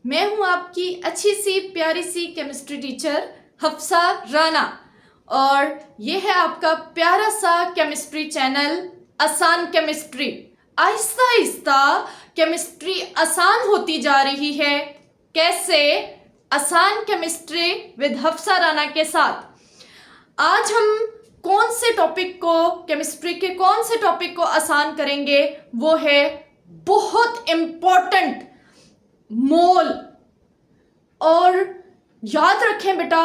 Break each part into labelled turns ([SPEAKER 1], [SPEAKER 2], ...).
[SPEAKER 1] मैं हूं आपकी अच्छी सी प्यारी सी केमिस्ट्री टीचर हफ्सा राना और ये है आपका प्यारा सा केमिस्ट्री चैनल आसान केमिस्ट्री। आहिस्ता आहिस्ता केमिस्ट्री आसान होती जा रही है। कैसे? आसान केमिस्ट्री विद हफ्सा राना के साथ। आज हम कौन से टॉपिक को, केमिस्ट्री के कौन से टॉपिक को आसान करेंगे? वो है बहुत इम्पोर्टेंट मोल। और याद रखें बेटा,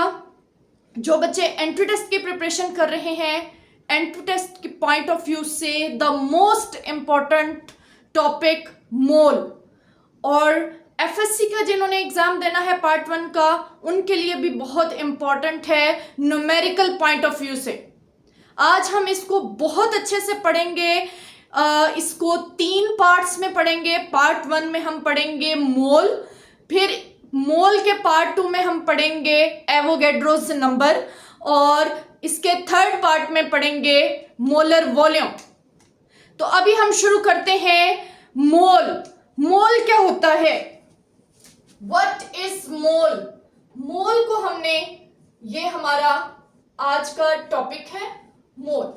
[SPEAKER 1] जो बच्चे एंट्री टेस्ट की प्रिपरेशन कर रहे हैं, एंट्री टेस्ट के पॉइंट ऑफ व्यू से द मोस्ट इम्पॉर्टेंट टॉपिक मोल। और एफएससी का जिन्होंने एग्जाम देना है पार्ट 1 का, उनके लिए भी बहुत इम्पॉर्टेंट है न्यूमेरिकल पॉइंट ऑफ व्यू से। आज हम इसको बहुत अच्छे से पढ़ेंगे। इसको 3 पार्ट्स में पढ़ेंगे। पार्ट 1 में हम पढ़ेंगे मोल, फिर मोल के पार्ट 2 में हम पढ़ेंगे एवोगैड्रोस नंबर, और इसके 3rd पार्ट में पढ़ेंगे मोलर वॉल्यूम। तो अभी हम शुरू करते हैं। मोल, मोल क्या होता है? What is mole? मोल को हमने, ये हमारा आज का टॉपिक है मोल।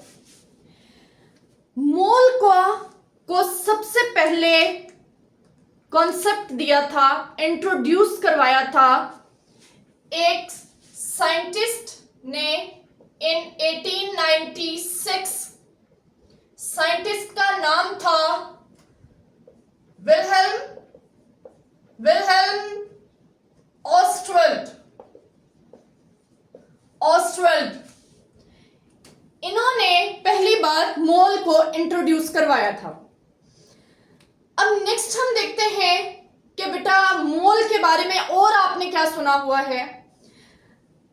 [SPEAKER 1] मोल को सबसे पहले कॉन्सेप्ट दिया था, इंट्रोड्यूस करवाया था एक साइंटिस्ट ने इन 1896। साइंटिस्ट का नाम था विल्हेल्म ऑस्टवेल्ड। इन्होंने पहली बार मोल को इंट्रोड्यूस करवाया था। अब नेक्स्ट हम देखते हैं कि बेटा मोल के बारे में और आपने क्या सुना हुआ है।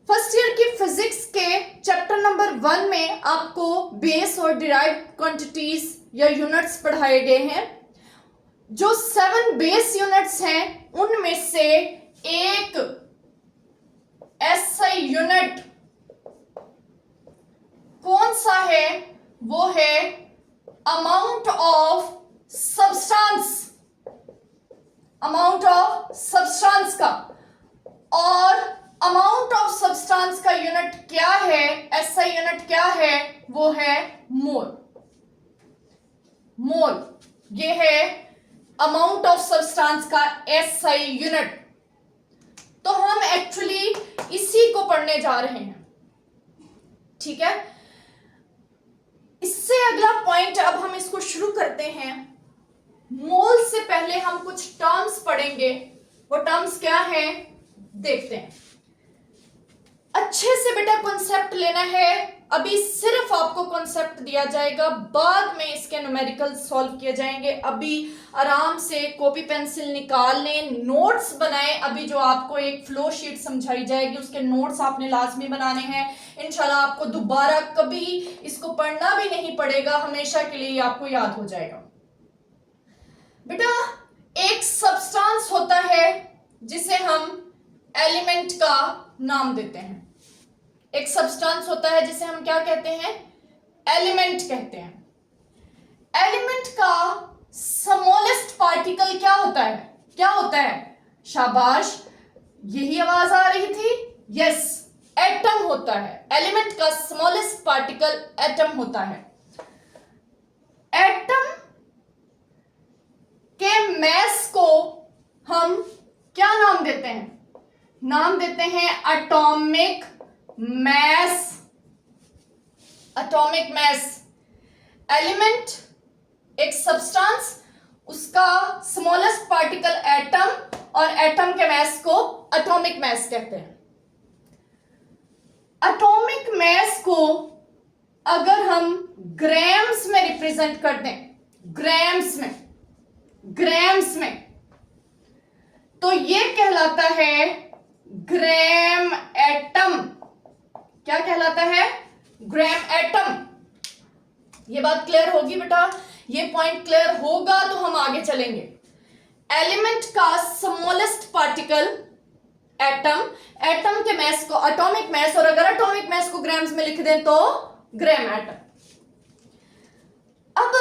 [SPEAKER 1] फर्स्ट ईयर की फिजिक्स के चैप्टर नंबर 1 में आपको बेस और डिराइव्ड क्वांटिटीज या यूनिट्स पढ़ाए गए हैं। जो 7 बेस यूनिट्स हैं, उनमें से एक एसआई यूनिट कौन सा है? वो है अमाउंट ऑफ सब्सटेंस का। और अमाउंट ऑफ सब्सटेंस का यूनिट क्या है? एसआई यूनिट क्या है? वो है मोल। ये है अमाउंट ऑफ सब्सटेंस का एसआई यूनिट। तो हम एक्चुअली इसी को पढ़ने जा रहे हैं, ठीक है। इससे अगला पॉइंट, अब हम इसको शुरू करते हैं। मोल से पहले हम कुछ टर्म्स पढ़ेंगे। वो टर्म्स क्या हैं देखते हैं। अच्छे से बेटा कॉन्सेप्ट लेना है। अभी सिर्फ आपको कॉन्सेप्ट दिया जाएगा, बाद में इसके न्यूमेरिकल सॉल्व किए जाएंगे। अभी आराम से कॉपी पेंसिल निकाल लें, नोट्स बनाएं। अभी जो आपको एक फ्लो शीट समझाई जाएगी, उसके नोट्स आपने लाजमी बनाने हैं। इंशाल्लाह आपको दोबारा कभी इसको पढ़ना भी नहीं पड़ेगा, हमेशा के लिए आपको याद हो जाएगा। बेटा एक सब्सटेंस होता है जिसे हम एलिमेंट का नाम देते हैं। एक सब्सटेंस होता है जिसे हम क्या कहते हैं? एलिमेंट कहते हैं। एलिमेंट का स्मॉलेस्ट पार्टिकल क्या होता है? क्या होता है? शाबाश, यही आवाज आ रही थी। यस, एटम होता है। एलिमेंट का स्मॉलेस्ट पार्टिकल एटम होता है। एटम के मैस को हम क्या नाम देते हैं? नाम देते हैं atomic mass. Atomic mass. Element एक सब्सटेंस, उसका स्मॉलेस्ट पार्टिकल एटम, और एटम के मैस को एटॉमिक मैस कहते हैं। एटॉमिक मैस को अगर हम ग्राम्स में रिप्रेजेंट कर दें, ग्राम्स में, तो ये कहलाता है ग्राम एटम। क्या कहलाता है? Gram atom. ये बात क्लियर होगी बेटा? ये पॉइंट क्लियर होगा तो हम आगे चलेंगे। एलिमेंट का स्मॉलेस्ट पार्टिकल एटम, एटम के मैस को एटॉमिक मैस, और अगर एटॉमिक मैस को ग्राम्स में लिख दें तो ग्राम एटम। अब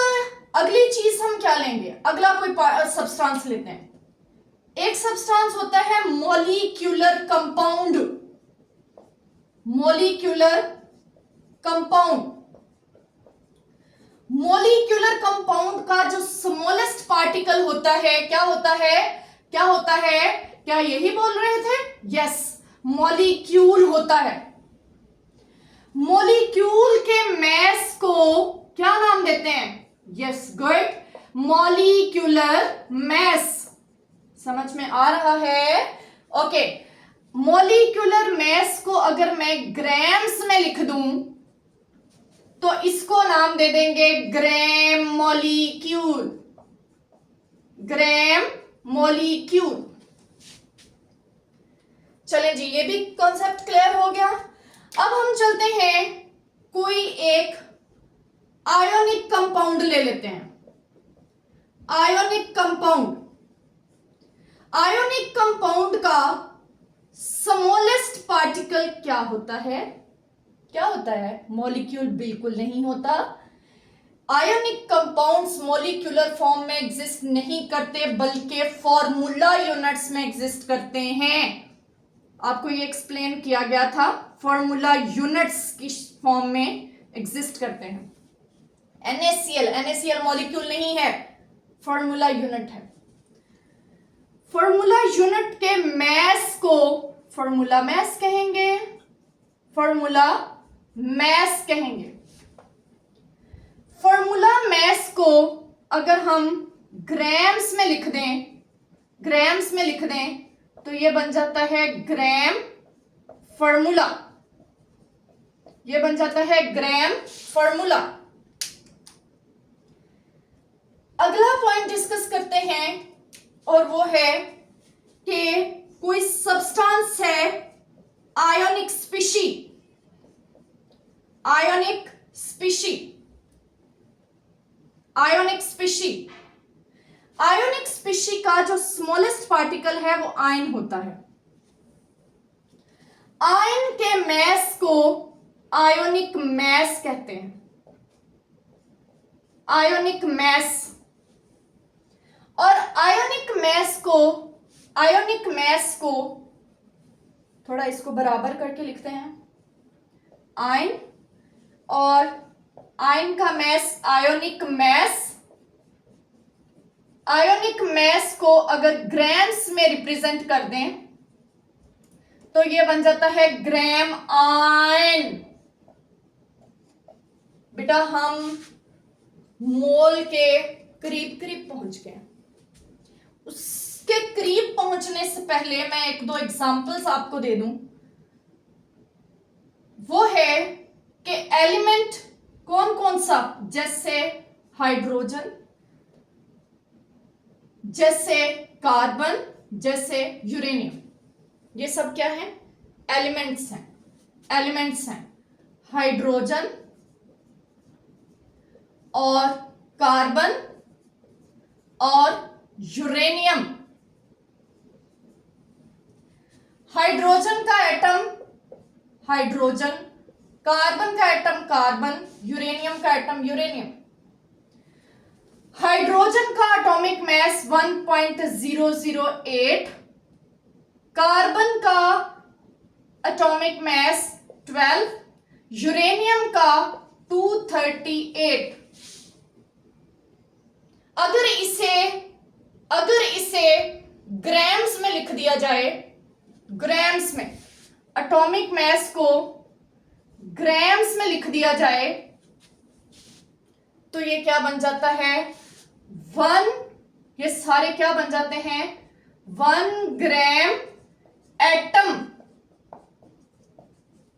[SPEAKER 1] अगली चीज हम क्या लेंगे? अगला कोई सब्सटेंस लेते हैं। एक सब्सटेंस होता है molecular compound, molecular compound. Molecular compound का जो स्मॉलेस्ट पार्टिकल होता है क्या होता है, क्या होता है, क्या यही बोल रहे थे? यस, मॉलिक्यूल होता है। मॉलिक्यूल के मास को क्या नाम देते हैं? Yes, good, molecular mass. समझ में आ रहा है? ओके, मॉलिक्यूलर मास को अगर मैं ग्राम्स में लिख दूं तो इसको नाम दे देंगे ग्राम मॉलिक्यूल, ग्राम मॉलिक्यूल। चले जी, ये भी कॉन्सेप्ट क्लियर हो गया। अब हम चलते हैं, कोई एक आयोनिक कंपाउंड ले लेते हैं। आयोनिक कंपाउंड, आयोनिक कंपाउंड का स्मॉलेस्ट पार्टिकल क्या होता है? क्या होता है? मॉलिक्यूल बिल्कुल नहीं होता। आयोनिक कंपाउंड्स मॉलिक्यूलर फॉर्म में एग्जिस्ट नहीं करते, बल्कि फॉर्मूला यूनिट्स में एग्जिस्ट करते हैं। आपको ये एक्सप्लेन किया गया था, फॉर्मूला यूनिट्स की फॉर्म में एग्जिस्ट करते हैं। NaCl, NaCl मॉलिक्यूल नहीं है, फॉर्मूला यूनिट है। फॉर्मूला यूनिट के मास को फॉर्मूला मास कहेंगे, फॉर्मूला मास कहेंगे। फॉर्मूला मास को अगर हम ग्राम्स में लिख दें, ग्राम्स में लिख दें तो ये बन जाता है ग्राम फॉर्मूला, ये बन जाता है ग्राम फॉर्मूला। अगला पॉइंट डिस्कस करते हैं और वो है कि कोई सब्सटेंस है ionic species, ionic species, ionic species. Ionic species का जो स्मॉलेस्ट पार्टिकल है वो आयन होता है। आयन के मास को आयोनिक मास कहते हैं, आयोनिक मास। और आयोनिक मास को, आयोनिक मास को थोड़ा इसको बराबर करके लिखते हैं, आयन और आयन का मास, आयोनिक मास। आयोनिक मास को अगर ग्राम्स में रिप्रेजेंट कर दें तो ये बन जाता है ग्राम आयन। बेटा हम मोल के करीब करीब पहुंच गए। उसके करीब पहुंचने से पहले मैं एक दो एग्जांपल्स आपको दे दूं। वो है कि एलिमेंट कौन कौन सा, जैसे हाइड्रोजन, जैसे कार्बन, जैसे यूरेनियम, ये सब क्या है? एलिमेंट्स हैं, एलिमेंट्स हैं। हाइड्रोजन और कार्बन और यूरेनियम। हाइड्रोजन का एटम हाइड्रोजन, कार्बन का एटम कार्बन, यूरेनियम का एटम यूरेनियम। हाइड्रोजन का एटॉमिक मास 1.008, कार्बन का एटॉमिक मास 12, यूरेनियम का 238। अगर इसे ग्राम्स में लिख दिया जाए, ग्राम्स में, एटॉमिक मास को ग्राम्स में लिख दिया जाए तो ये क्या बन जाता है? ये सारे क्या बन जाते हैं? 1 ग्राम एटम,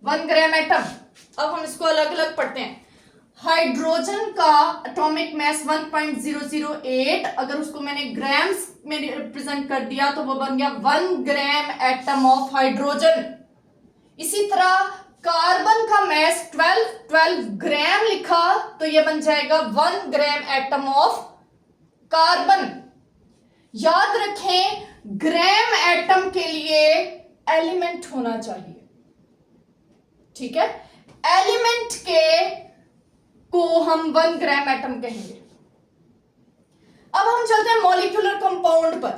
[SPEAKER 1] 1 ग्राम एटम। अब हम इसको अलग अलग पढ़ते हैं। हाइड्रोजन का एटॉमिक मास 1.008, अगर उसको मैंने ग्राम्स में रिप्रेजेंट कर दिया तो वो बन गया 1 ग्राम एटम ऑफ हाइड्रोजन। इसी तरह कार्बन का मास 12 ग्राम लिखा तो ये बन जाएगा 1 ग्राम एटम ऑफ कार्बन। याद रखें, ग्राम एटम के लिए एलिमेंट होना चाहिए, ठीक है? एलिमेंट को हम 1 ग्राम एटम कहेंगे। अब हम चलते हैं मॉलिक्यूलर कंपाउंड पर।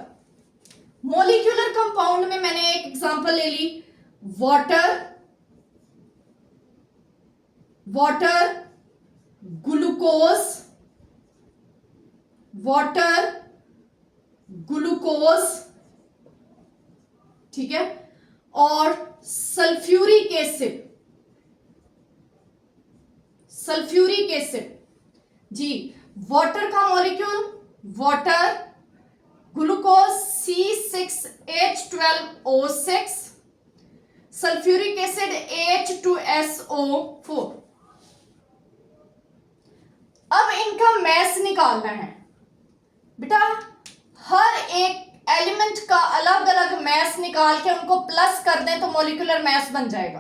[SPEAKER 1] मॉलिक्यूलर कंपाउंड में मैंने एक एग्जांपल ले ली, water, water, glucose, water, glucose, ठीक है, और सल्फ्यूरिक एसिड, सल्फ्यूरिक एसिड जी। वाटर का molecule water, glucose C6H12O6, sulphuric acid H2SO4। अब इनका मैस निकालना है बेटा। हर एक एलिमेंट का अलग अलग मैस निकाल के उनको प्लस कर दें तो मॉलिक्यूलर मैस बन जाएगा।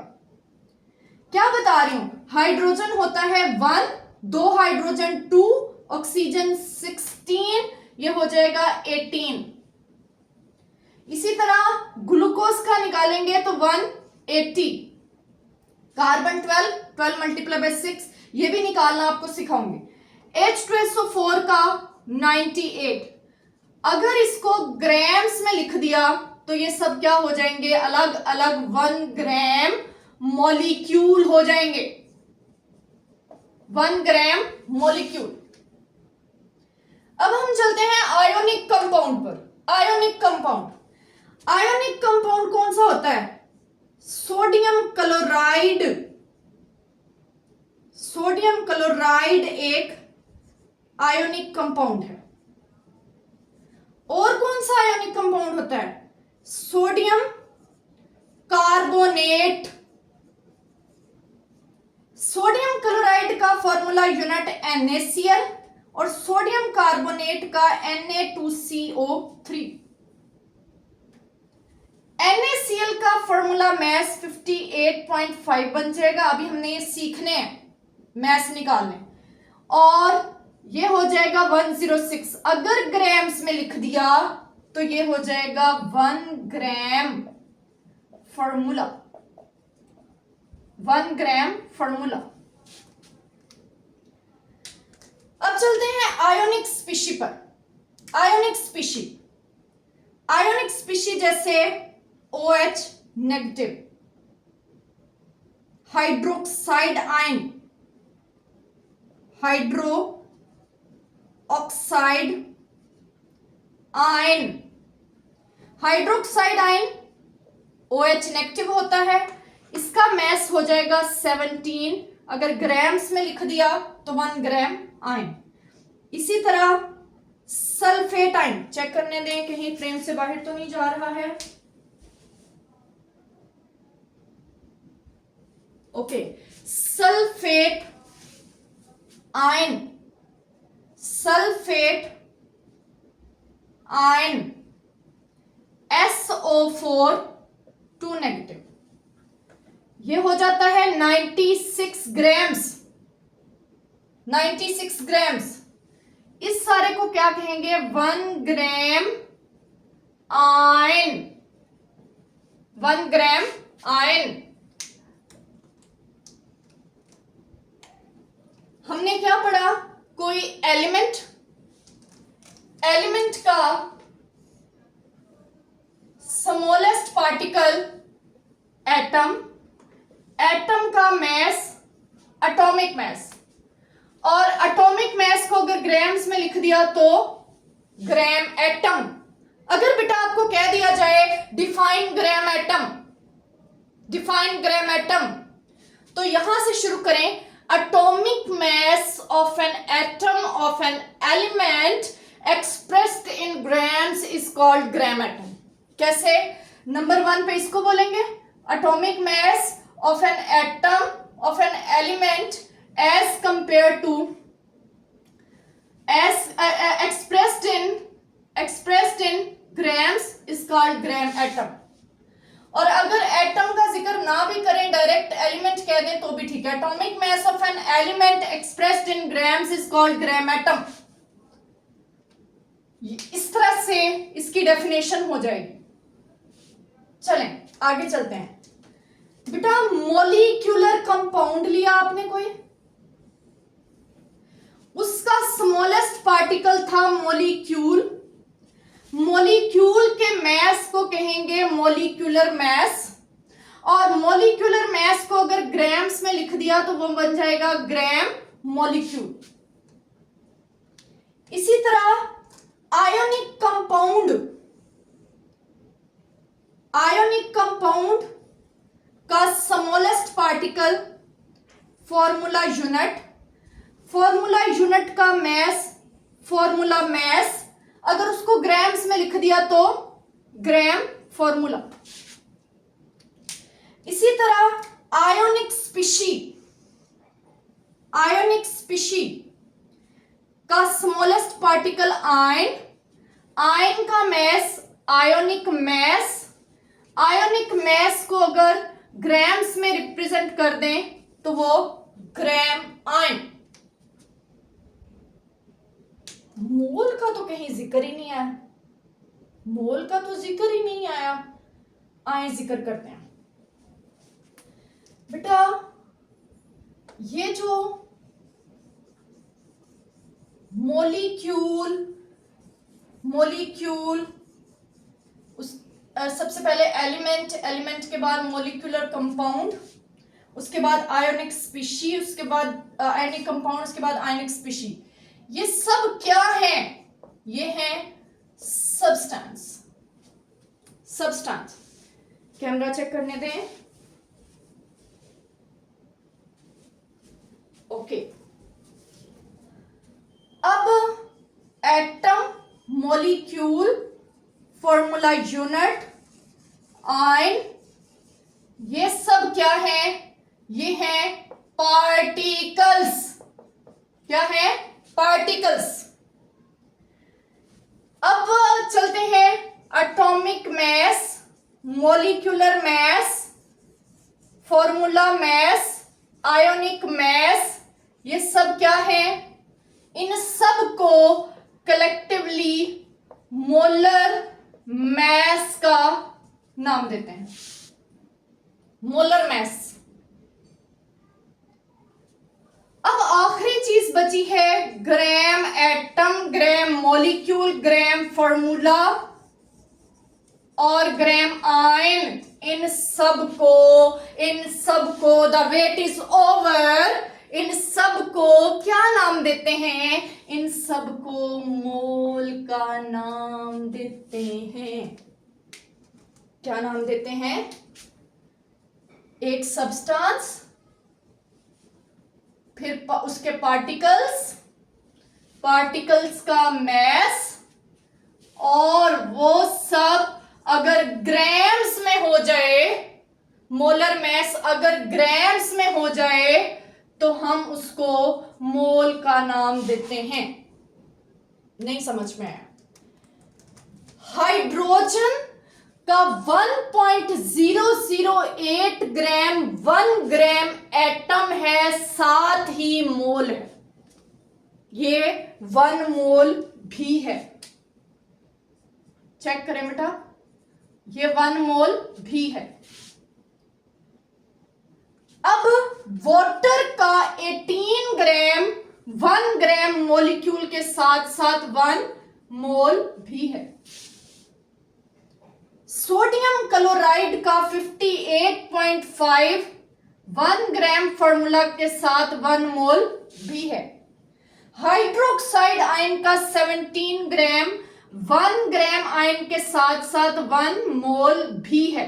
[SPEAKER 1] क्या बता रही हूं, हाइड्रोजन होता है 1, 2 हाइड्रोजन 2, ऑक्सीजन 16, ये हो जाएगा 18। इसी तरह ग्लूकोज का निकालेंगे तो 180, कार्बन 12, 12 मल्टीप्लाई बाय 6, ये भी निकालना आपको सिखाऊंगी। H2SO4 का 98। अगर इसको ग्राम्स में लिख दिया तो ये सब क्या हो जाएंगे, अलग अलग 1 ग्राम मॉलिक्यूल हो जाएंगे, 1 ग्राम मॉलिक्यूल। अब हम चलते हैं आयोनिक कंपाउंड पर। आयोनिक कंपाउंड, आयोनिक कंपाउंड कौन सा होता है, सोडियम क्लोराइड। सोडियम क्लोराइड एक आयोनिक कंपाउंड है। और कौन सा आयोनिक कंपाउंड होता है, सोडियम कार्बोनेट। सोडियम क्लोराइड का फॉर्मूला यूनिट NaCl और सोडियम कार्बोनेट का Na2CO3। NaCl का फॉर्मूला मैस 58.5 बन जाएगा। अभी हमने ये सीखने हैं मैस निकालने, और ये हो जाएगा 106। अगर ग्राम्स में लिख दिया तो ये हो जाएगा 1 ग्राम फॉर्मूला, 1 ग्राम फॉर्मूला। अब चलते हैं आयोनिक स्पीशी पर। आयोनिक स्पीशी, आयोनिक स्पीशी जैसे OH negative, hydroxide ion, hydro oxide ion. Hydroxide ion OH negative होता है, इसका मैस हो जाएगा 17। अगर ग्राम्स में लिख दिया तो 1 ग्राम आयन। इसी तरह सल्फेट आयन, चेक करने दें कहीं फ्रेम से बाहर तो नहीं जा रहा है। Okay, sulphate ion, sulphate ion SO4 2 negative, ये हो जाता है 96 ग्राम्स, 96 ग्राम्स। इस सारे को क्या कहेंगे, 1 ग्राम आयन, 1 ग्राम आयन। हमने क्या पढ़ा, कोई एलिमेंट, एलिमेंट का स्मॉलेस्ट पार्टिकल एटम, एटम का मैस एटॉमिक मैस, और एटॉमिक मैस को अगर ग्राम्स में लिख दिया तो ग्राम एटम। अगर बेटा आपको कह दिया जाए define gram atom, define gram atom, तो यहां से शुरू करें। atomic mass of an atom of an element expressed in grams is called gram atom। कैसे, नंबर 1 पे इसको बोलेंगे, atomic mass of an atom of an element as compared to as expressed in grams is called gram atom। और अगर atom का जिक्र ना भी करें, डायरेक्ट एलिमेंट कह दें तो भी ठीक है। Atomic mass of an element expressed in grams is called gram atom. इस तरह से इसकी डेफिनेशन हो जाएगी। चलें आगे चलते हैं। बेटा मॉलिक्यूलर कंपाउंड लिया आपने कोई, उसका स्मॉलेस्ट पार्टिकल था मॉलिक्यूल। मॉलिक्यूल के मास को कहेंगे मॉलिक्यूलर मास, और मॉलिक्यूलर मास को अगर ग्राम्स में लिख दिया तो वो बन जाएगा ग्राम मॉलिक्यूल। इसी तरह आयोनिक कंपाउंड का स्मॉलेस्ट पार्टिकल फॉर्मूला यूनिट का फॉर्मूला मास अगर उसको ग्राम्स में लिख दिया तो ग्राम फॉर्मूला। इसी तरह आयोनिक स्पीशी का स्मॉलेस्ट पार्टिकल आयन का मास आयोनिक मास को अगर ग्राम्स में रिप्रेजेंट कर दें तो वो ग्राम आयन। मोल का तो कहीं जिक्र ही नहीं आया, आए जिक्र करते हैं बेटा। ये जो मॉलिक्यूल उस सबसे पहले एलिमेंट के बाद मॉलिक्यूलर कंपाउंड, उसके बाद आयोनिक स्पीशी, उसके बाद आयोनिक कंपाउंड, उसके बाद आयोनिक स्पीशी। ये सब क्या है? ये है सब्सटेंस। कैमरा चेक करने दें। ओके, अब atom, molecule, formula unit, ion, ये सब क्या है? ये है पार्टिकल्स। क्या है? पार्टिकल्स। अब चलते हैं atomic mass, molecular mass, formula mass, ionic mass, ये सब क्या है? इन सब को कलेक्टिवली मोलर मास का नाम देते हैं, मोलर मास। अब आखिरी चीज बची है gram atom, gram molecule, gram formula और ग्राम आयन। इन सब को द वेट इज ओवर, इन सब को क्या नाम देते हैं? इन सब को मोल का नाम देते हैं। क्या नाम देते हैं? एक सब्सटेंस, फिर उसके पार्टिकल्स का मास, और वो सब अगर ग्राम्स में हो जाए, मोलर मास अगर ग्राम्स में हो जाए तो हम उसको मोल का नाम देते हैं। नहीं समझ में आया? हाइड्रोजन का 1.008 ग्राम 1 ग्राम एटम है, साथ ही मोल है। ये 1 मोल भी है। चेक करें बेटा, ये 1 मोल भी है। अब वाटर का 18 ग्राम 1 ग्राम मॉलिक्यूल के साथ साथ 1 मोल भी है। सोडियम क्लोराइड का 58.5 1 ग्राम फॉर्मूला के साथ 1 मोल भी है। हाइड्रोक्साइड आयन का 17 ग्राम 1 ग्राम आयन के साथ साथ 1 मोल भी है।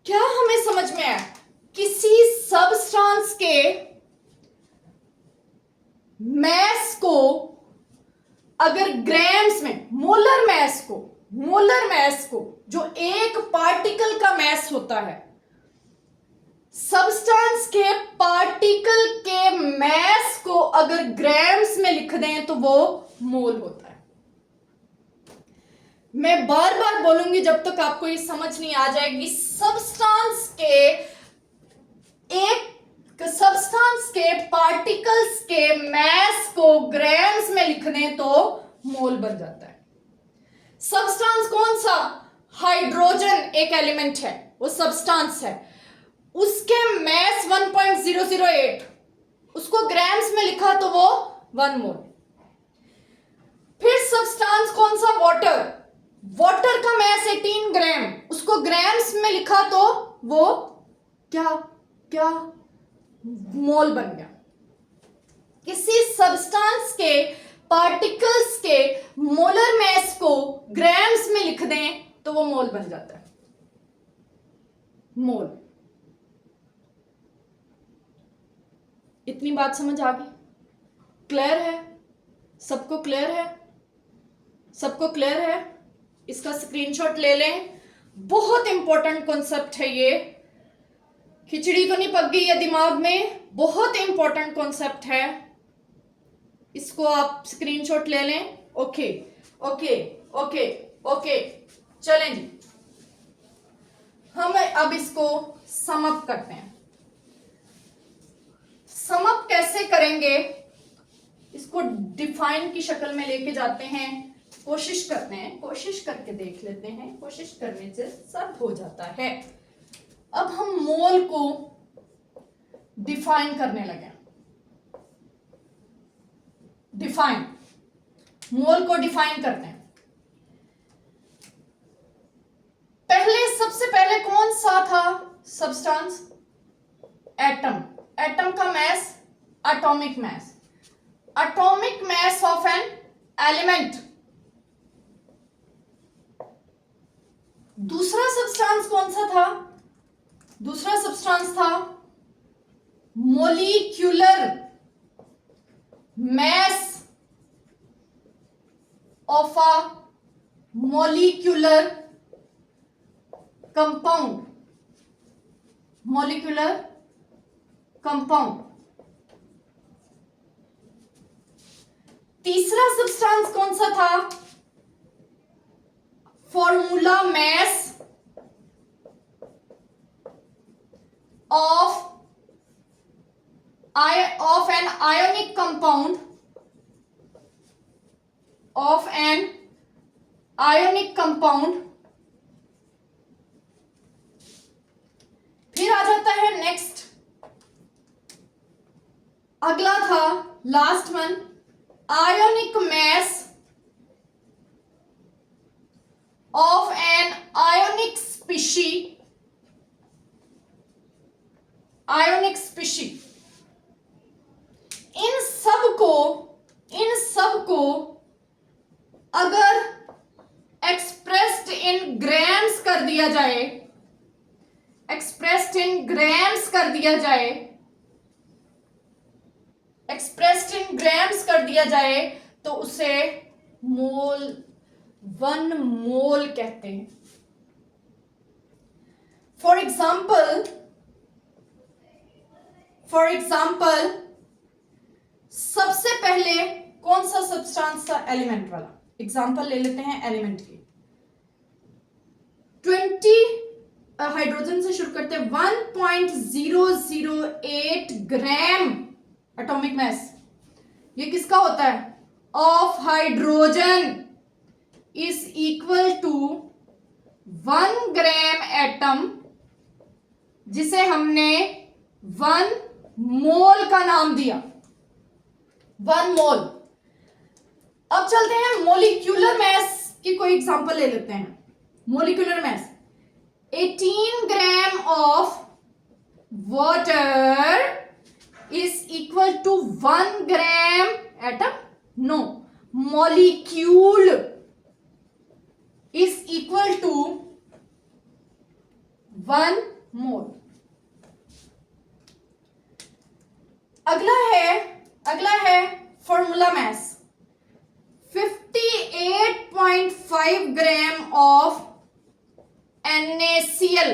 [SPEAKER 1] क्या हमें समझ में आया? किसी सब्सटेंस के मास को अगर ग्राम्स में, मोलर मास को जो एक पार्टिकल का मास होता है, सब्सटेंस के पार्टिकल के मास को अगर ग्राम्स में लिख दें तो वो मोल होता है। मैं बार बार बोलूंगी जब तक आपको ये समझ नहीं आ जाएगी। सब्सटेंस के पार्टिकल्स के मास को ग्राम्स में लिख दें तो मोल बन जाता है। सब्सटेंस कौन सा? हाइड्रोजन एक एलिमेंट है, वो सब्सटेंस है, उसके मास 1.008, उसको ग्राम्स में लिखा तो वो 1 मोल। फिर सब्सटेंस एसेटीन ग्राम, उसको ग्राम्स में लिखा तो वो क्या क्या मोल बन गया। किसी सब्सटेंस के पार्टिकल्स के मोलर मास को ग्राम्स में लिख दें तो वो मोल बन जाता है, मोल। इतनी बात समझ आ गई? क्लियर है? सबको क्लियर है? सबको क्लियर है? इसका स्क्रीनशॉट ले लें। बहुत इंपॉर्टेंट कॉन्सेप्ट है ये, खिचड़ी तो नहीं पक गई है दिमाग में, बहुत इंपॉर्टेंट कॉन्सेप्ट है, इसको आप स्क्रीनशॉट ले लें। ओके ओके ओके ओके, चलें जी, हम अब इसको सम अप करते हैं। सम अप कैसे करेंगे, इसको डिफाइन की शक्ल में लेके जाते हैं, कोशिश करते हैं, कोशिश करके देख लेते हैं, कोशिश करने से सब हो जाता है। अब हम मोल को डिफाइन करने लगे। डिफाइन, मोल को डिफाइन करते हैं। सबसे पहले कौन सा था सब्सटेंस? एटम। एटम का mass atomic mass, atomic mass of an element. दूसरा सब्सटेंस कौन सा था? दूसरा सब्सटेंस था molecular mass of a molecular compound. Molecular compound. तीसरा सब्सटेंस कौन सा था? Formula mass of an ionic compound, of an ionic compound। फिर आ जाता है नेक्स्ट, अगला था last one, ionic mass of an ionic species. Ionic species. इन सब को अगर एक्सप्रेस्ड इन ग्राम्स कर दिया जाए, एक्सप्रेस्ड इन ग्राम्स कर दिया जाए, एक्सप्रेस्ड इन ग्राम्स कर दिया जाए तो उसे मोल, 1 मोल कहते हैं। फॉर एग्जाम्पल सबसे पहले कौन सा सब्सटेंस था? एलिमेंट वाला। एग्जाम्पल ले लेते हैं एलिमेंट की। 20 हाइड्रोजन से शुरू करते हैं। 1.008 ग्राम एटॉमिक मास, ये किसका होता है? Of hydrogen is equal to 1 gram atom, जिसे हमने 1 मोल का नाम दिया। 1 मोल। अब चलते हैं मोलिक्यूलर मास की कोई एग्जांपल ले लेते हैं। Molecular mass 18 gram of water is equal to 1 gram atom. No, molecule is equal to 1 mole. अगला है formula mass 58.5 gram of NaCl।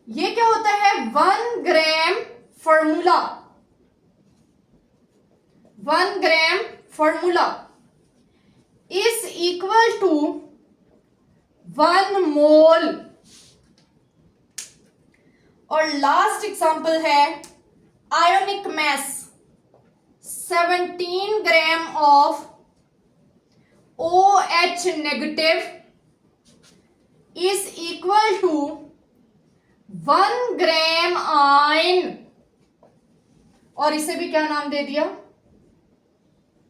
[SPEAKER 1] ये क्या होता है? 1 gram formula, 1 gram formula is equal to 1 mole. और लास्ट एग्जांपल है ionic mass 17 gram of OH negative is equal to 1 gram ion, और इसे भी क्या नाम दे दिया?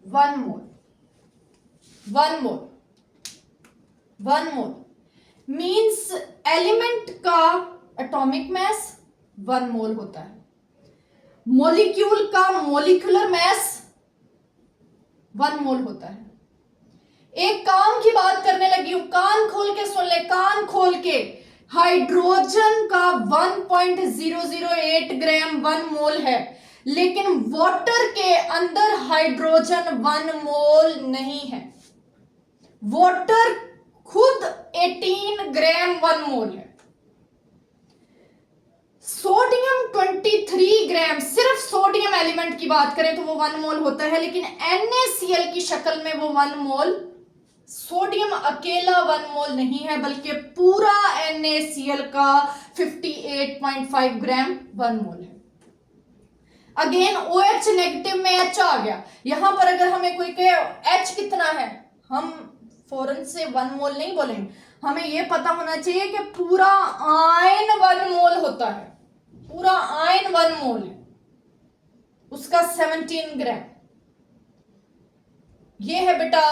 [SPEAKER 1] 1 मोल। 1 मोल। 1 मोल मीन्स एलिमेंट का एटॉमिक मास 1 मोल होता है, मॉलिक्यूल का मॉलिक्यूलर मास 1 मोल होता है। एक काम की बात करने लगी हूं, कान खोल के सुन ले, कान खोल के। हाइड्रोजन का 1.008 ग्राम 1 मोल है, लेकिन वाटर के अंदर हाइड्रोजन 1 मोल नहीं है। वाटर खुद 18 ग्राम 1 मोल है। सोडियम 23 ग्राम, सिर्फ सोडियम एलिमेंट की बात करें तो वो 1 मोल होता है, लेकिन NaCl की शक्ल में वो 1 मोल, सोडियम अकेला 1 मोल नहीं है, बल्कि पूरा NaCl का 58.5 ग्राम 1 मोल है। अगेन OH नेगेटिव में H आ गया। यहां पर अगर हमें कोई कहे H कितना है, हम फौरन से 1 मोल नहीं बोलेंगे, हमें यह पता होना चाहिए कि पूरा आयन 1 मोल होता है, पूरा आयन 1 मोल है, उसका 17 ग्राम। ये है बेटा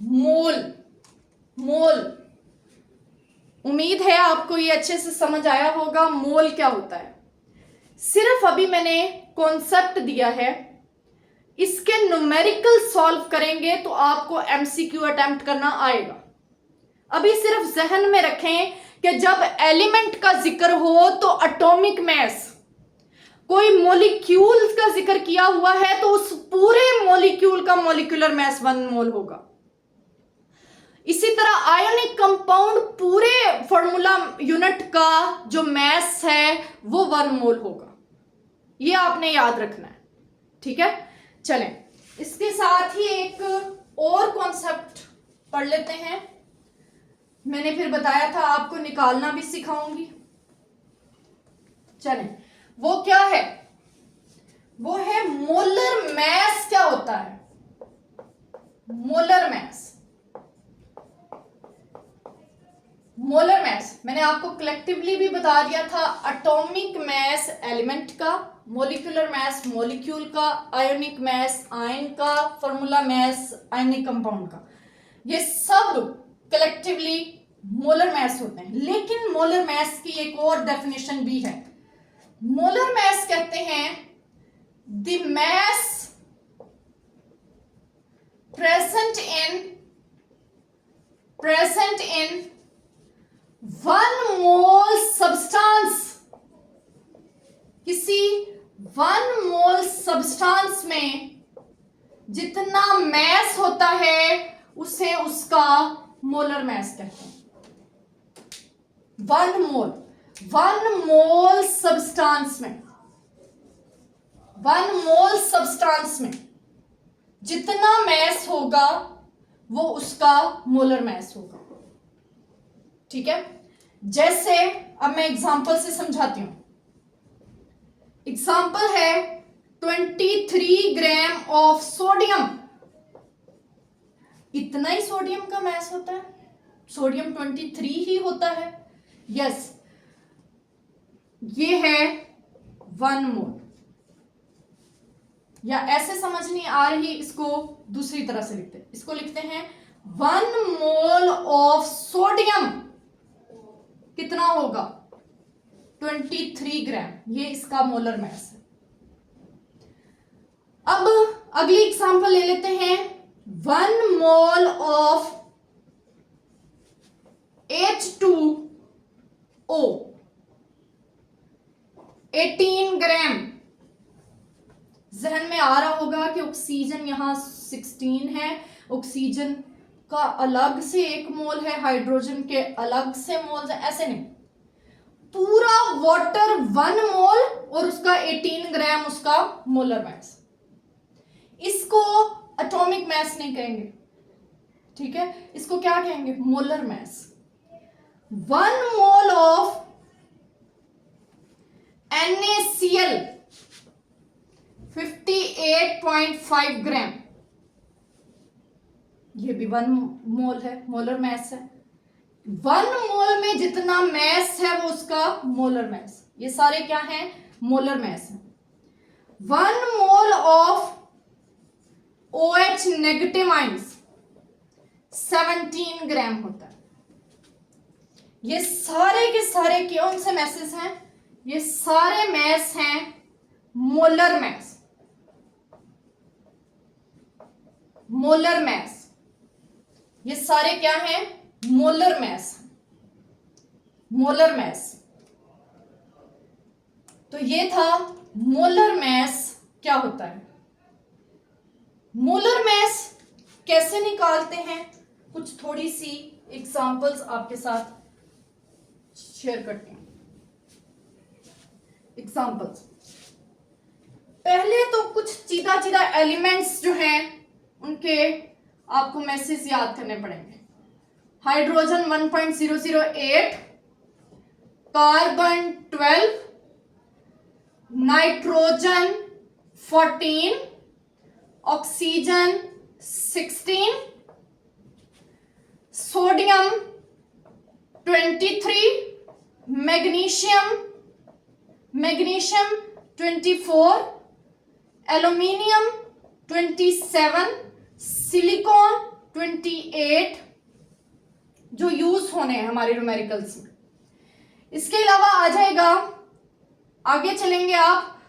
[SPEAKER 1] मोल। मोल, उम्मीद है आपको ये अच्छे से समझ आया होगा मोल क्या होता है। सिर्फ अभी मैंने कॉन्सेप्ट दिया है, इसके न्यूमेरिकल सॉल्व करेंगे तो आपको MCQ अटेम्प्ट करना आएगा। अभी सिर्फ जहन में रखें कि जब एलिमेंट का जिक्र हो तो एटॉमिक मास, कोई मॉलिक्यूल का जिक्र किया हुआ है तो उस पूरे मॉलिक्यूल का मॉलिक्यूलर मास 1 मोल होगा। इसी तरह आयोनिक कंपाउंड पूरे फॉर्मूला यूनिट का जो मास है वो 1 मोल होगा। ये आपने याद रखना है, ठीक है। चलें, इसके साथ ही एक और कॉन्सेप्ट पढ़ लेते हैं। मैंने फिर बताया था आपको निकालना भी सिखाऊंगी। चलें, वो क्या है? वो है मोलर मास। क्या होता है मोलर मास? मोलर मास मैंने आपको कलेक्टिवली भी बता दिया था, एटॉमिक मास एलिमेंट का, मॉलिक्यूलर मास मॉलिक्यूल का, आयोनिक मास आयन का, फॉर्मूला मास आयनिक कंपाउंड का, ये सब कलेक्टिवली मोलर मास होते हैं। लेकिन मोलर मास की एक और डेफिनेशन भी है। मोलर मास कहते हैं the mass present in 1 mole substance. किसी 1 मोल सब्सटेंस में जितना मास होता है उसे उसका मोलर मास कहते हैं। 1 मोल सब्सटेंस में, 1 मोल सब्सटेंस में जितना मास होगा वो उसका मोलर मास होगा, ठीक है। जैसे अब मैं एग्जांपल से समझाती हूं। एग्जांपल है 23 ग्राम ऑफ सोडियम। इतना ही सोडियम का मास होता है, सोडियम 23 ही होता है। यस, ये है 1 मोल। या ऐसे समझ नहीं आ रही, इसको दूसरी तरह से लिखते हैं। इसको लिखते हैं 1 मोल ऑफ सोडियम कितना होगा 23 ग्राम। ये इसका मोलर मास है। अब अगली एग्जांपल ले लेते हैं 1 मोल ऑफ H2O 18 ग्राम। जहन में आ रहा होगा कि ऑक्सीजन यहां 16 है, ऑक्सीजन का अलग से 1 मोल है, हाइड्रोजन के अलग से मोल है, ऐसे नहीं। पूरा वाटर 1 मोल और उसका 18 ग्राम उसका मोलर मास। इसको एटॉमिक मास नहीं कहेंगे, ठीक है, इसको क्या कहेंगे? Molar mass. 1 mole of NaCl 58.5 ग्राम, ये भी 1 मोल है, मोलर मास है। 1 मोल में जितना मास है वो उसका मोलर मास। ये सारे क्या हैं? मोलर मास है। 1 mole of OH negative ions 17 ग्राम होता है। ये सारे के सारे कौन से मैसेज हैं? ये सारे मैस हैं मोलर मैस। मोलर मैस, ये सारे क्या हैं? Molar mass. Molar mass. तो ये था मोलर मैस क्या होता है। मोलर मैस कैसे निकालते हैं, कुछ थोड़ी सी एग्जांपल्स आपके साथ शेयर करते हैं। एग्जांपल्स, पहले तो कुछ सीधा सीधा एलिमेंट्स जो हैं उनके आपको मैसेज याद करने पड़ेंगे। Hydrogen 1.008, carbon 12, nitrogen 14, oxygen 16, sodium 23, magnesium 24, aluminium 27, silicon 28 जो यूज होने हैं हमारे न्यूमेरिकल्स में। इसके अलावा आ जाएगा, आगे चलेंगे आप,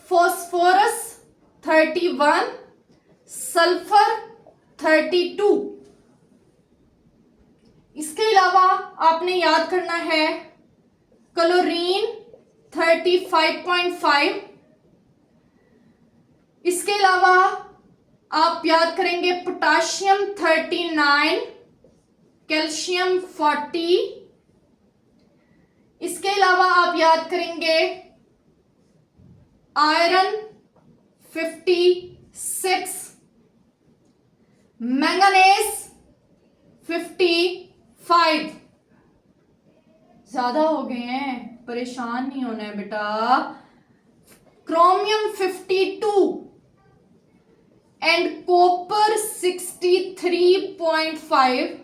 [SPEAKER 1] फॉस्फोरस 31, सल्फर 32। इसके अलावा आपने याद करना है क्लोरीन 35.5। इसके अलावा आप याद करेंगे पोटाशियम 39, कैल्शियम 40। इसके अलावा आप याद करेंगे आयरन 56, मैंगनीज 55। ज्यादा हो गए हैं, परेशान नहीं होना है बेटा। Chromium 52 and copper 63.5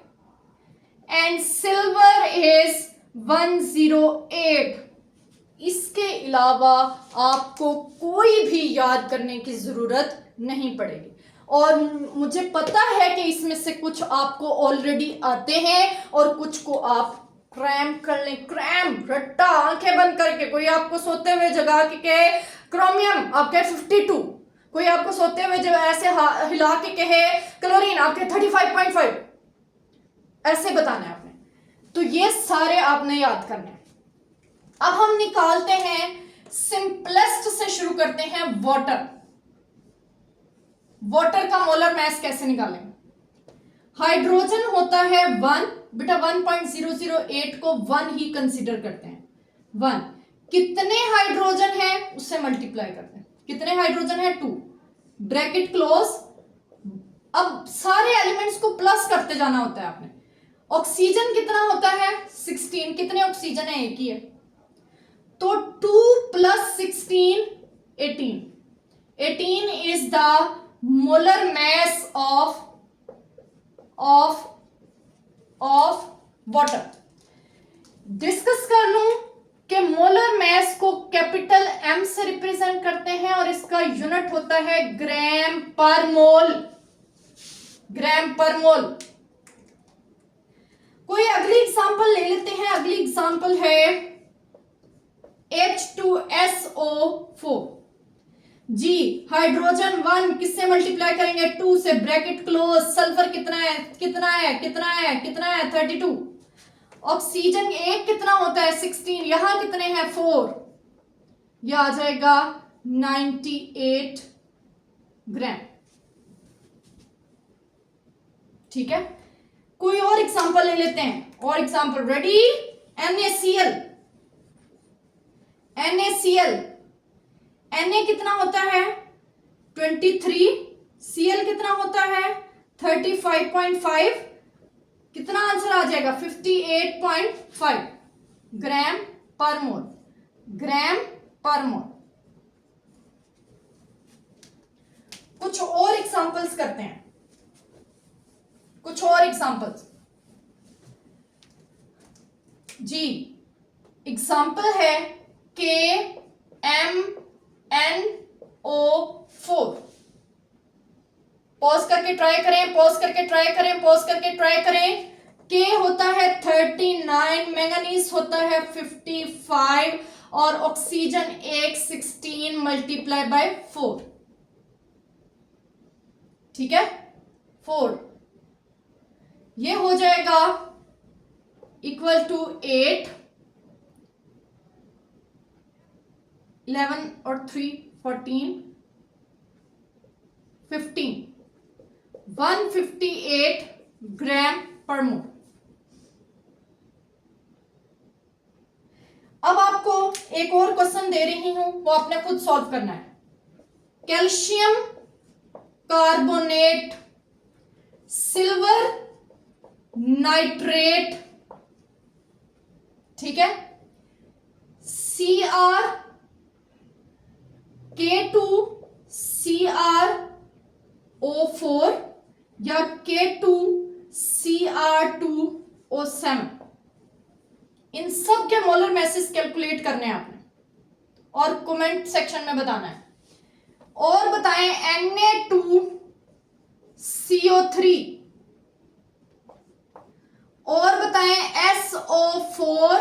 [SPEAKER 1] and silver is 108। इसके अलावा आपको कोई भी याद करने की जरूरत नहीं पड़ेगी। और मुझे पता है कि इसमें से कुछ आपको ऑलरेडी आते हैं और कुछ को आप क्रैम कर लें। क्रैम, रट्टा, आंखें बंद करके। कोई आपको सोते हुए जगा के कहे क्रोमियम, आप कहे 52। कोई आपको सोते हुए जब ऐसे हिला के कहे क्लोरीन, आप कहे 35.5। ऐसे बताना है आपने। तो ये सारे आपने याद करने हैं। अब हम निकालते हैं, सिंपलेस्ट से शुरू करते हैं, वाटर। वाटर का मोलर मास कैसे निकालेंगे? हाइड्रोजन होता है 1, बेटा 1.008 को 1 ही कंसीडर करते हैं। 1 कितने हाइड्रोजन है उससे मल्टीप्लाई करते हैं। कितने हाइड्रोजन है? 2, ब्रैकेट क्लोज। अब सारे एलिमेंट्स को प्लस करते जाना होता है आपने। ऑक्सीजन कितना होता है? 16। कितने ऑक्सीजन है? एक ही है। तो 2 + 16 18। 18 is the molar mass of water. Discuss कर लूं कि मोलर मास को कैपिटल M से रिप्रेजेंट करते हैं और इसका यूनिट होता है ग्राम पर मोल। ग्राम पर मोल। कोई अगली एग्जांपल ले लेते हैं। अगली एग्जांपल है H2SO4। जी, हाइड्रोजन 1 किससे मल्टीप्लाई करेंगे? 2 से, ब्रैकेट क्लोज। सल्फर कितना है? कितना है? कितना है? कितना है? 32। ऑक्सीजन एक कितना होता है? 16। यहां कितने हैं? 4। यह आ जाएगा 98 ग्राम। ठीक है, कोई और एग्जांपल ले लेते हैं। और एग्जांपल, रेडी? NaCl। Na कितना होता है? 23। Cl कितना होता है? 35.5। कितना आंसर आ जाएगा? 58.5 ग्राम पर मोल। ग्राम पर मोल। कुछ और एग्जांपल्स करते हैं। कुछ और एग्जांपल्स जी। एग्जांपल है KMnO4। पॉज करके ट्राई करें, पॉज करके ट्राई करें, पॉज करके ट्राई करें। के होता है 39, मैंगनीज होता है 55 और ऑक्सीजन 16 मल्टीप्लाई बाय 4, ठीक है 4, ये हो जाएगा इक्वल टू 8, 11 और 3 14, 15, 158 ग्राम पर मोल। अब आपको एक और क्वेश्चन दे रही हूं, वो आपने खुद सॉल्व करना है। कैल्शियम कार्बोनेट, सिल्वर नाइट्रेट, ठीक है, CrK2CrO4 या K2Cr2O7, इन सब के मोलर मैसेज कैलकुलेट करने हैं आपने और कमेंट सेक्शन में बताना है। और बताएं Na2CO3 और बताएं SO4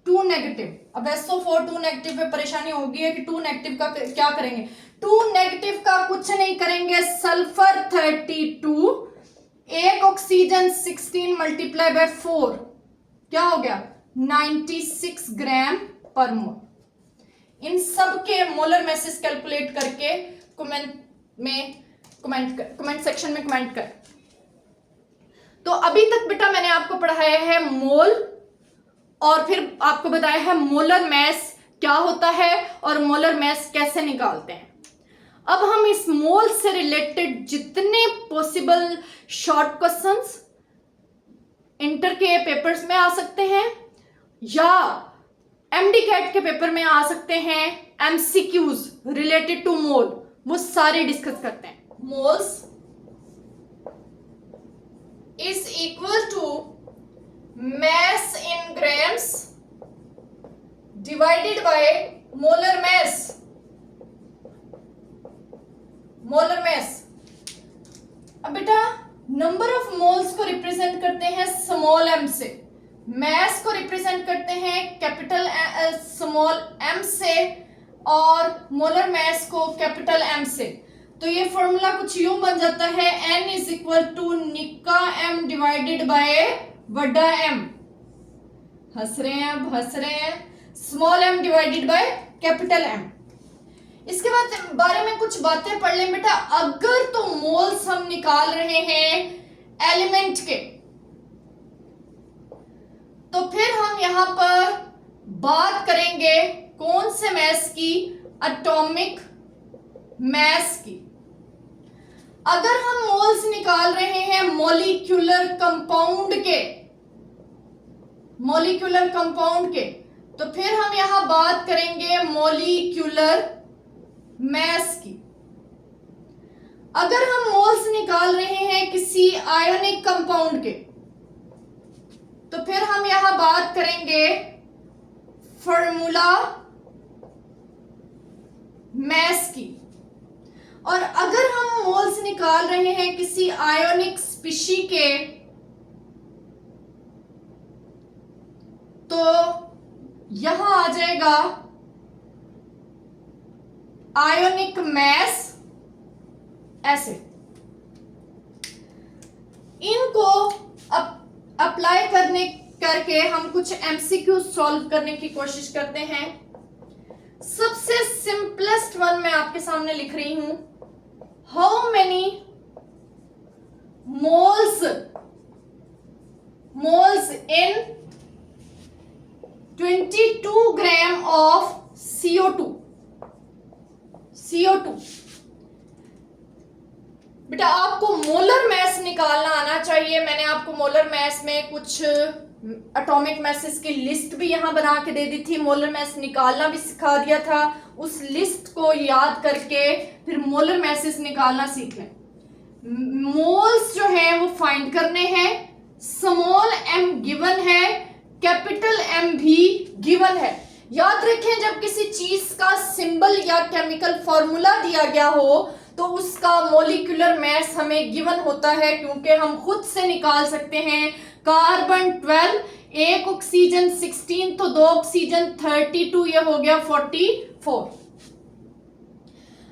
[SPEAKER 1] 2 नेगेटिव। अब SO4 2 नेगेटिव पे परेशानी होगी है कि 2 नेगेटिव का क्या करेंगे। 2 नेगेटिव का कुछ नहीं करेंगे, सल्फर 32, एक ऑक्सीजन 16 मल्टीप्लाई बाय 4 क्या हो गया 96 ग्राम पर मोल। इन सब के मोलर मैसेज कैलकुलेट करके कमेंट सेक्शन में कमेंट कर। तो अभी तक बेटा मैंने आपको पढ़ाया है मोल और फिर आपको बताया है मोलर मैस क्या होता है और मोलर मैस कैसे निकालते हैं। अब हम इस मोल से रिलेटेड जितने पॉसिबल शॉर्ट क्वेश्चंस इंटर के पेपर्स में आ सकते हैं या एमडी कैट के पेपर में आ सकते हैं, एमसीक्यूज रिलेटेड टू मोल, वो सारे डिस्कस करते हैं। Moles is equal to mass in grams divided by molar mass। Molar mass, अब बेटा नंबर ऑफ मोल्स को रिप्रेजेंट करते हैं स्मॉल m से, मैस को रिप्रेजेंट करते हैं कैपिटल स्मॉल m से और मोलर मैस को कैपिटल M से। तो ये फॉर्मूला कुछ यूं बन जाता है N इज इक्वल टू निक्का m डिवाइडेड बाय बड़ा M। हंस रहे हैं, small m divided by capital M। इसके बाद बारे में कुछ बातें पढ़ लें बेटा। अगर तो मोल्स हम निकाल रहे हैं एलिमेंट के, तो फिर हम यहां पर बात करेंगे कौन से मैस की, एटॉमिक मैस की। अगर हम मोल्स निकाल रहे हैं मॉलिक्यूलर कंपाउंड के, तो फिर हम यहां बात करेंगे मॉलिक्यूलर मैस की। अगर हम मोल्स निकाल रहे हैं किसी आयोनिक कंपाउंड के, तो फिर हम यहां बात करेंगे फॉर्मूला मैस की। और अगर हम मोल्स निकाल रहे हैं किसी आयोनिक स्पीशी के, तो यहां आ जाएगा आयोनिक मैस ऐसे। इनको अप्लाई करके हम कुछ एमसीक्यू सॉल्व करने की कोशिश करते हैं। सबसे सिंपलेस्ट वन मैं आपके सामने लिख रही हूं, how many moles in 22 gram of CO2। बेटा आपको मोलर मैस निकालना आना चाहिए। मैंने आपको मोलर मैस में कुछ एटॉमिक मैसेस की लिस्ट भी यहां बना के दे दी थी, मोलर मैस निकालना भी सिखा दिया था। उस लिस्ट को याद करके फिर मोलर मैसेस निकालना सीख लें। मोल्स जो है वो फाइंड करने हैं, स्मॉल m गिवन है, कैपिटल M भी गिवन है। याद रखें जब किसी चीज का सिंबल या केमिकल फॉर्मूला दिया गया हो तो उसका मॉलिक्यूलर मैस हमें गिवन होता है, क्योंकि हम खुद से निकाल सकते हैं कार्बन 12, एक ऑक्सीजन 16, तो 2 ऑक्सीजन 32, ये हो गया 44।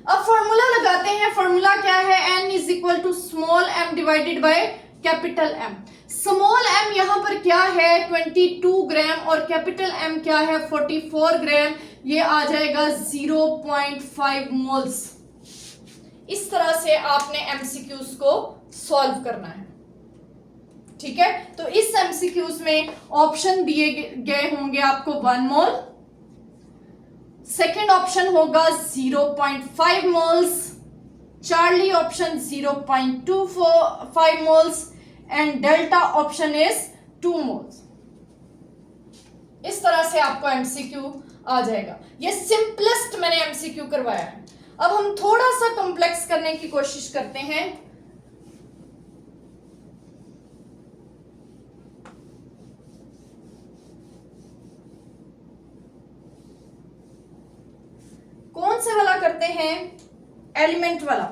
[SPEAKER 1] अब फॉर्मूला लगाते हैं। फॉर्मूला क्या है? n is equal to small m divided by capital M। Small m यहाँ पर क्या है? 22 ग्राम, और कैपिटल M क्या है? 44 ग्राम। ये आ जाएगा 0.5 मोल्स। इस तरह से आपने एमसीक्यूज को सॉल्व करना है, ठीक है। तो इस एमसीक्यूज में ऑप्शन दिए गए होंगे आपको 1 मोल, सेकेंड ऑप्शन होगा 0.5 moles, Charlie option 0.25 moles, and delta option is 2 moles. इस तरह से आपको एमसीक्यू आ जाएगा। ये सिंपलेस्ट मैंने एमसीक्यू करवाया है। अब हम थोड़ा सा कॉम्प्लेक्स करने की कोशिश करते हैं। कौन से वाला करते हैं? एलिमेंट वाला।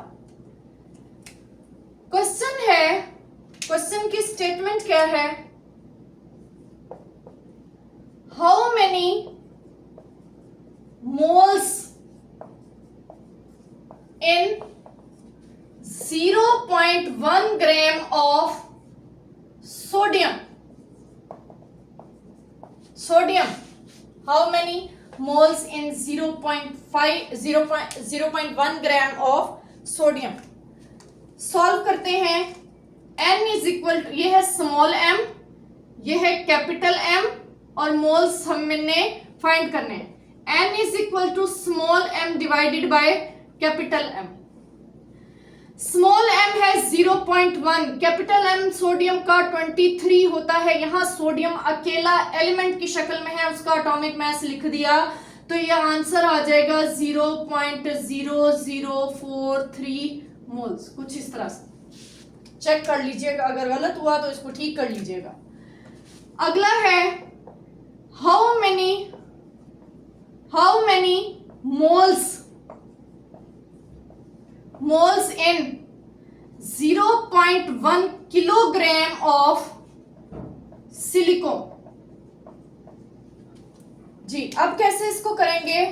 [SPEAKER 1] क्वेश्चन है, क्वेश्चन की स्टेटमेंट क्या है? How many moles in 0.1 gram of sodium. How many moles in 0.1 gram of sodium? Solve करते हैं। n इज इक्वल टू, ये है स्मॉल m, ये है कैपिटल M, और मोल्स हमने फाइंड करने हैं। n is equal to small m divided by capital M। Small m है 0.1, कैपिटल M सोडियम का 23 होता है। यहां सोडियम अकेला एलिमेंट की शक्ल में है, उसका एटॉमिक मास लिख दिया, तो यह आंसर आ जाएगा 0.0043 मोल्स। कुछ इस तरह से चेक कर लीजिएगा, अगर गलत हुआ तो इसको ठीक कर लीजिएगा। अगला है how many moles in 0.1 kilogram of silicon। जी, अब कैसे इसको करेंगे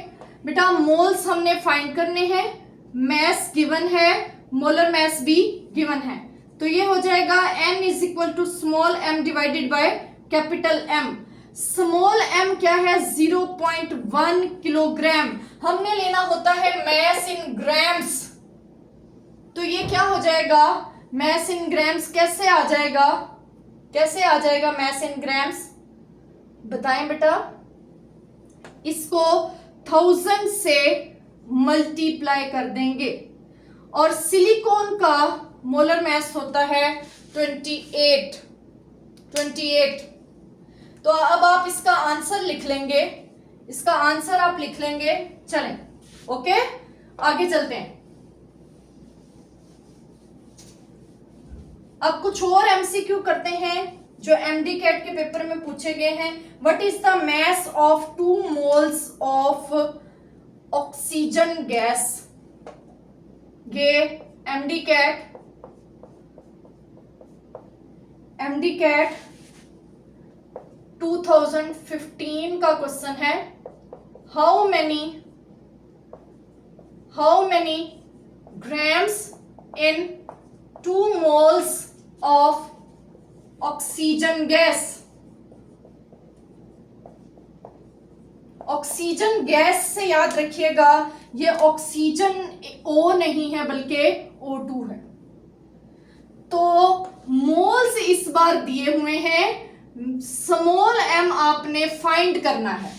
[SPEAKER 1] बेटा? मोल्स हमने फाइंड करने हैं, मैस गिवन है, मोलर मैस भी गिवन है, तो ये हो जाएगा n is equal to small m divided by capital M। Small m क्या है? 0.1 किलोग्राम। हमने लेना होता है मैस इन ग्राम्स, तो ये क्या हो जाएगा? मैस इन ग्राम्स कैसे आ जाएगा? मैस इन ग्राम्स बताएं बेटा। इसको 1000 से मल्टीप्लाई कर देंगे, और सिलिकॉन का मोलर मैस होता है 28। तो अब आप इसका आंसर लिख लेंगे, चलें, ओके, आगे चलते हैं। अब कुछ और एमसीक्यू करते हैं जो एमडी कैट के पेपर में पूछे गए हैं। What is the mass of 2 moles of oxygen gas? ये एमडी कैट 2015 का क्वेश्चन है। How many grams in 2 moles of oxygen gas? Oxygen gas से याद रखिएगा, ये ऑक्सीजन O नहीं है बल्कि O2 है। तो मोल्स इस बार दिए हुए हैं, स्मॉल m आपने फाइंड करना है।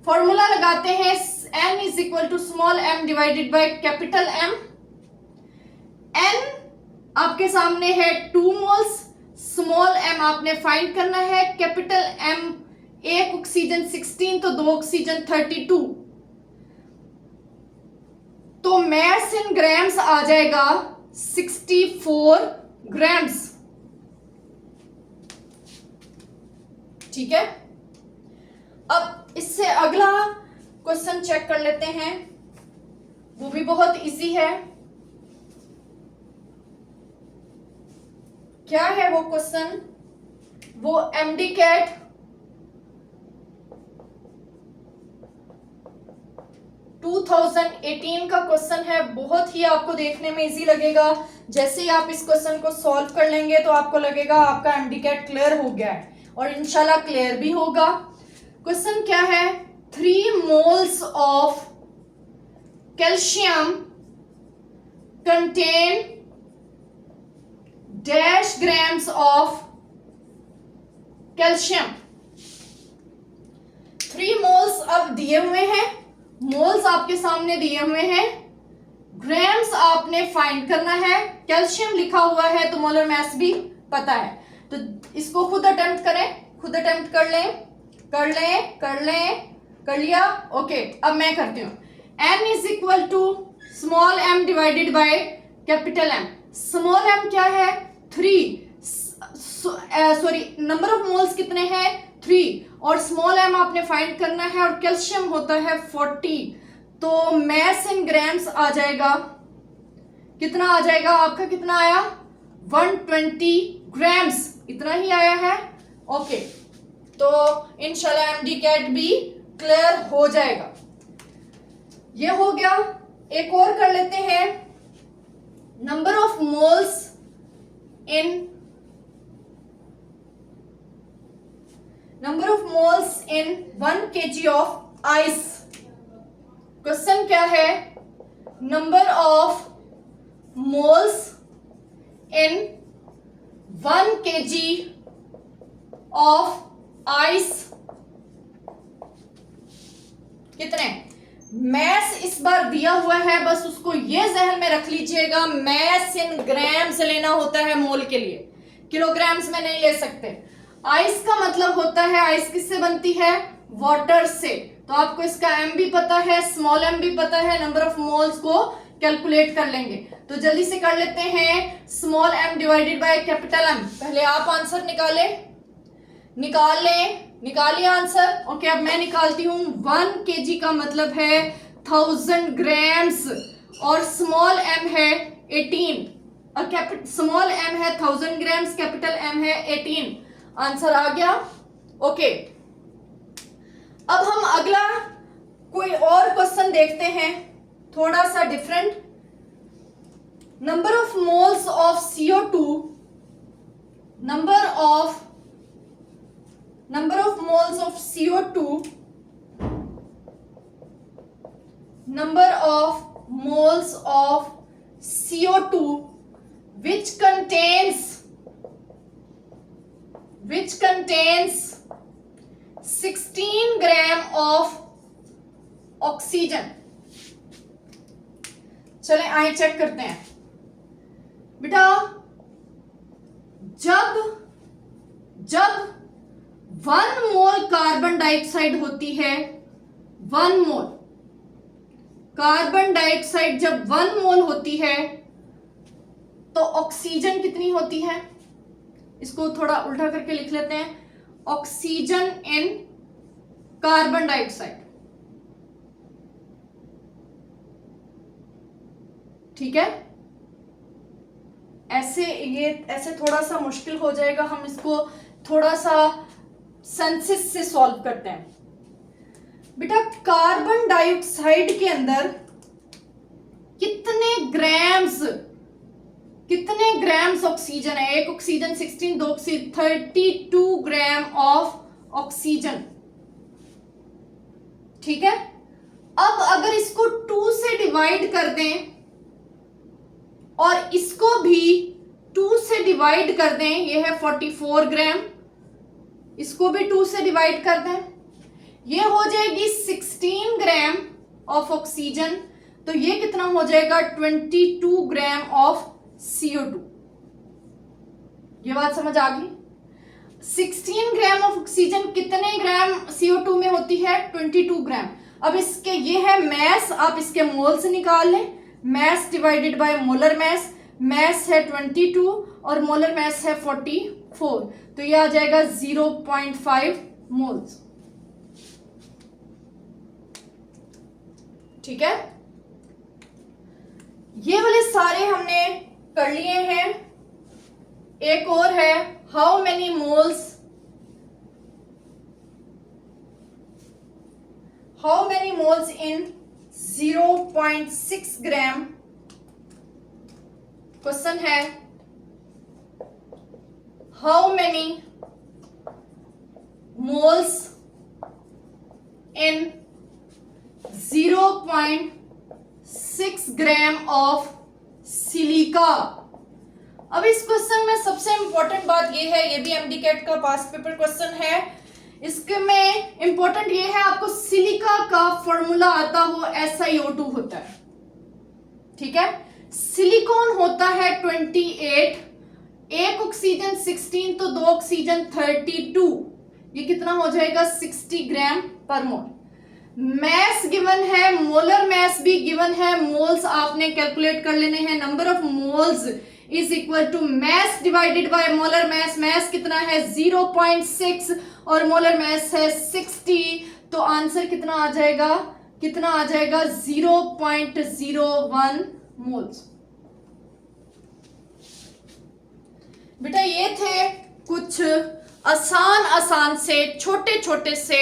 [SPEAKER 1] फॉर्मूला लगाते हैं, n is equal to small m divided by capital M। n आपके सामने है 2 मोल्स, स्मॉल m आपने फाइंड करना है, कैपिटल M एक ऑक्सीजन 16, तो 2 ऑक्सीजन 32, तो मैस इन ग्राम्स आ जाएगा 64 ग्राम्स। ठीक है, अब इससे अगला क्वेश्चन चेक कर लेते हैं, वो भी बहुत इजी है। क्या है वो क्वेश्चन? वो एमडी कैट 2018 का क्वेश्चन है, बहुत ही आपको देखने में इजी लगेगा। जैसे ही आप इस क्वेश्चन को सॉल्व कर लेंगे तो आपको लगेगा आपका एमडी कैट क्लियर हो गया है, और इंशाल्लाह क्लियर भी होगा। क्वेश्चन क्या है, 3 moles of calcium contain dash grams of calcium. 3 moles अब दिए हुए हैं, मोल्स आपके सामने दिए हुए हैं, ग्राम्स आपने फाइंड करना है, कैल्शियम लिखा हुआ है तो मोलर मास भी पता है। तो इसको खुद अटेम्प्ट करें, खुद अटेम्प्ट कर लें, कर लें, कर लें, कर लिया। ओके, अब मैं करती हूँ। m is equal to small m divided by capital M। Small m क्या है, 3, सॉरी नंबर ऑफ मोल्स कितने हैं, 3, और स्मॉल m आपने फाइंड करना है, और कैल्शियम होता है 40, तो मैस इन ग्राम्स आ जाएगा, कितना आ जाएगा आपका, कितना आया, 120 ग्राम्स, इतना ही आया है। ओके, तो इंशाल्लाह एमडी कैट भी क्लियर हो जाएगा। ये हो गया। एक और कर लेते हैं, number of moles in 1 kg of ice. Question क्या है, number of moles in 1 kg of ice कितने। मैस इस बार दिया हुआ है, बस उसको ये जहन में रख लीजिएगा, मैस इन ग्राम्स लेना होता है मोल के लिए, किलोग्राम्स में नहीं ले सकते। आइस का मतलब होता है, आइस किससे बनती है, वाटर से, तो आपको इसका m भी पता है, स्मॉल m भी पता है, नंबर ऑफ मोल्स को कैलकुलेट कर लेंगे। तो जल्दी से कर लेते हैं, small m divided by capital M। पहले आप आंसर निकालिए आंसर। ओके, अब मैं निकालती हूँ। 1 kg का मतलब है 1000 ग्राम्स, और स्मॉल m है 18, और स्मॉल m है 1000 ग्राम्स, कैपिटल M है 18। आंसर आ गया। ओके, अब हम अगला कोई और क्वेश्चन देखते हैं, थोड़ा सा different. Number of moles of CO2, number of moles of CO2, number of moles of CO2 which contains 16 gram of oxygen. चलें आइए चेक करते हैं। बेटा, जब 1 मोल कार्बन डाइऑक्साइड होती है, 1 मोल कार्बन डाइऑक्साइड जब 1 मोल होती है, तो ऑक्सीजन कितनी होती है। इसको थोड़ा उल्टा करके लिख लेते हैं, ऑक्सीजन इन कार्बन डाइऑक्साइड। ठीक है, ऐसे थोड़ा सा मुश्किल हो जाएगा, हम इसको थोड़ा सा सेंसिस से सॉल्व करते हैं। बेटा, कार्बन डाइऑक्साइड के अंदर कितने ग्राम्स ऑक्सीजन है। एक oxygen 16, 2 oxygen 32 gram of oxygen. ठीक है, अब अगर इसको 2 से डिवाइड कर दें और इसको भी 2 से डिवाइड कर दें, ये है 44 ग्राम, इसको भी 2 से डिवाइड कर दें, ये हो जाएगी 16 ग्राम ऑफ ऑक्सीजन, तो ये कितना हो जाएगा 22 ग्राम ऑफ CO2। ये बात समझ आ गई। 16 ग्राम ऑफ ऑक्सीजन कितने ग्राम CO2 में होती है, 22 ग्राम। अब इसके ये है मैस, आप इसके मोल से निकाल लें, mass divided by molar mass, mass है 22 और मोलर मैस है 44, तो ये आ जाएगा 0.5 मोल्स। ठीक है, ये वाले सारे हमने कर लिए हैं। एक और है, how many moles how many moles in 0.6 gram. Question है how many moles in 0.6 gram of silica. अब इस क्वेश्चन में सबसे इंपॉर्टेंट बात ये है, ये भी एमडीकैट का पास्ट पेपर क्वेश्चन है, इसके में इंपॉर्टेंट ये है आपको सिलिका का फॉर्मूला आता हो SiO2 होता है, ठीक है। सिलिकॉन होता है 28, एक ऑक्सीजन 16 तो 2 ऑक्सीजन 32, ये कितना हो जाएगा 60 ग्राम पर मोल। मैस गिवन है, मोलर मैस भी गिवन है, मोल्स आपने कैलकुलेट कर लेने हैं। Number of moles is equal to mass divided by molar mass. Mass कितना है 0.6 और मोलर मैस है 60, तो आंसर कितना आ जाएगा, 0.01 मोल्स। बेटा ये थे कुछ आसान से छोटे छोटे से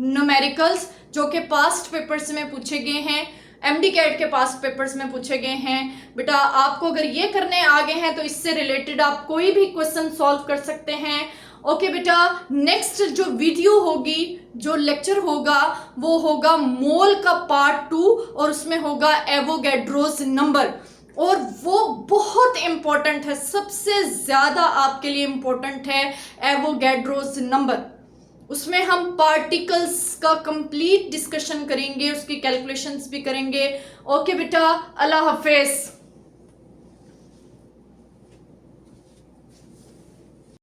[SPEAKER 1] न्यूमेरिकल्स जो कि पास्ट पेपर्स में पूछे गए हैं, एमडीकैट के पास्ट पेपर्स में पूछे गए हैं। बेटा आपको अगर ये करने आ गए हैं तो इससे रिलेटेड आप कोई भी क्वेश्चन सॉल्व कर सकते हैं। ओके बेटा, नेक्स्ट जो वीडियो होगी, जो लेक्चर होगा, वो होगा मोल का पार्ट 2 और उसमें होगा एवोगैड्रोस नंबर, और वो बहुत इंपॉर्टेंट है, सबसे ज्यादा आपके लिए इंपॉर्टेंट है एवोगैड्रोस नंबर। उसमें हम पार्टिकल्स का कंप्लीट डिस्कशन करेंगे, उसकी कैलकुलेशंस भी करेंगे। ओके बेटा, अल्लाह हाफिज।